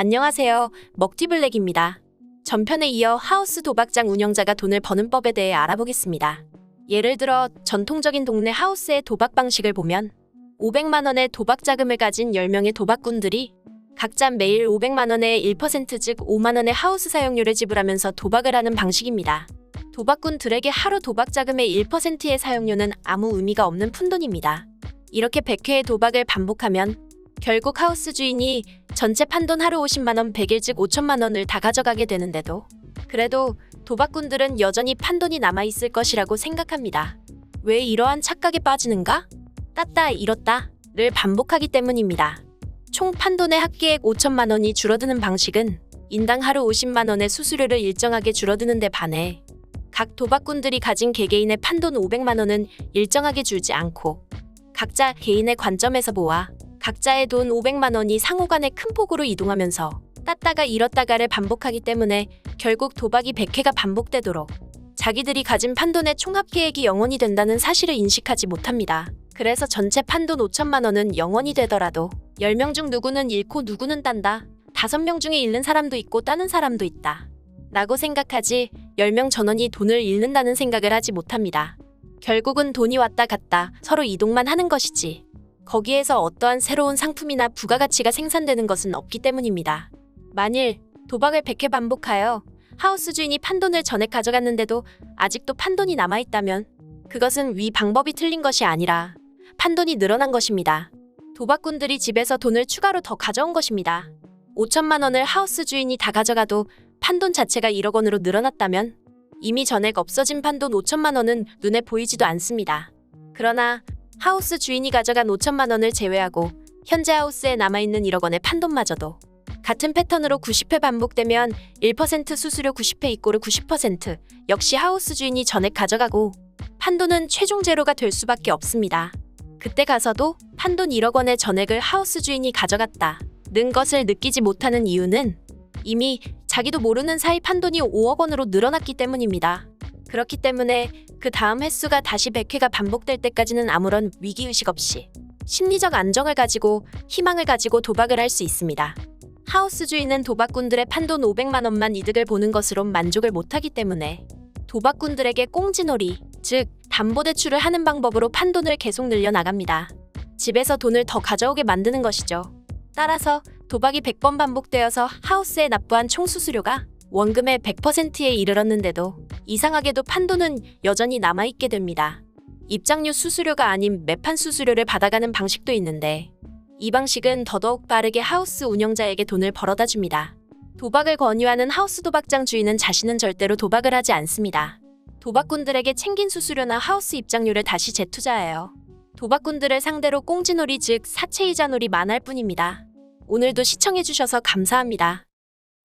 안녕하세요. 먹튀블랙입니다. 전편에 이어 하우스 도박장 운영자가 돈을 버는 법에 대해 알아보겠습니다. 예를 들어 전통적인 동네 하우스의 도박 방식을 보면 500만 원의 도박 자금을 가진 10명의 도박꾼들이 각자 매일 500만 원의 1% 즉 5만 원의 하우스 사용료를 지불하면서 도박을 하는 방식입니다. 도박꾼들에게 하루 도박 자금의 1%의 사용료는 아무 의미가 없는 푼돈입니다. 이렇게 100회의 도박을 반복하면 결국 하우스 주인이 전체 판돈 하루 50만 원 100일 즉 5천만 원을 다 가져가게 되는데도 그래도 도박꾼들은 여전히 판돈이 남아있을 것이라고 생각합니다. 왜 이러한 착각에 빠지는가? 땄다 잃었다를 반복하기 때문입니다. 총 판돈의 합계액 5천만 원이 줄어드는 방식은 인당 하루 50만 원의 수수료를 일정하게 줄어드는 데 반해 각 도박꾼들이 가진 개개인의 판돈 500만 원은 일정하게 줄지 않고 각자 개인의 관점에서 보아 각자의 돈 500만 원이 상호간에 큰 폭으로 이동하면서 땄다가 잃었다가를 반복하기 때문에 결국 도박이 100회가 반복되도록 자기들이 가진 판돈의 총합계액이 0원이 된다는 사실을 인식하지 못합니다. 그래서 전체 판돈 5천만 원은 0원이 되더라도 10명 중 누구는 잃고 누구는 딴다. 5명 중에 잃는 사람도 있고 따는 사람도 있다. 라고 생각하지 10명 전원이 돈을 잃는다는 생각을 하지 못합니다. 결국은 돈이 왔다 갔다 서로 이동만 하는 것이지 거기에서 어떠한 새로운 상품이나 부가가치가 생산되는 것은 없기 때문입니다. 만일 도박을 100회 반복하여 하우스 주인이 판돈을 전액 가져갔는데도 아직도 판돈이 남아있다면 그것은 위 방법이 틀린 것이 아니라 판돈이 늘어난 것입니다. 도박꾼들이 집에서 돈을 추가로 더 가져온 것입니다. 5천만 원을 하우스 주인이 다 가져가도 판돈 자체가 1억 원으로 늘어났다면 이미 전액 없어진 판돈 5천만 원은 눈에 보이지도 않습니다. 그러나 하우스 주인이 가져간 5천만 원을 제외하고 현재 하우스에 남아있는 1억 원의 판돈마저도 같은 패턴으로 90회 반복되면 1% 수수료 90회 이꼬르 90% 역시 하우스 주인이 전액 가져가고 판돈은 최종 제로가 될 수밖에 없습니다. 그때 가서도 판돈 1억 원의 전액을 하우스 주인이 가져갔다는 것을 느끼지 못하는 이유는 이미 자기도 모르는 사이 판돈이 5억 원으로 늘어났기 때문입니다. 그렇기 때문에 그 다음 횟수가 다시 100회가 반복될 때까지는 아무런 위기의식 없이 심리적 안정을 가지고 희망을 가지고 도박을 할 수 있습니다. 하우스 주인은 도박꾼들의 판돈 500만 원만 이득을 보는 것으로 만족을 못하기 때문에 도박꾼들에게 꽁지놀이, 즉 담보대출을 하는 방법으로 판돈을 계속 늘려나갑니다. 집에서 돈을 더 가져오게 만드는 것이죠. 따라서 도박이 100번 반복되어서 하우스에 납부한 총 수수료가 원금의 100%에 이르렀는데도 이상하게도 판돈은 여전히 남아있게 됩니다. 입장료 수수료가 아닌 매판 수수료를 받아가는 방식도 있는데 이 방식은 더더욱 빠르게 하우스 운영자에게 돈을 벌어다 줍니다. 도박을 권유하는 하우스 도박장 주인은 자신은 절대로 도박을 하지 않습니다. 도박꾼들에게 챙긴 수수료나 하우스 입장료를 다시 재투자해요. 도박꾼들을 상대로 꽁지놀이 즉 사채이자놀이 만할 뿐입니다. 오늘도 시청해주셔서 감사합니다.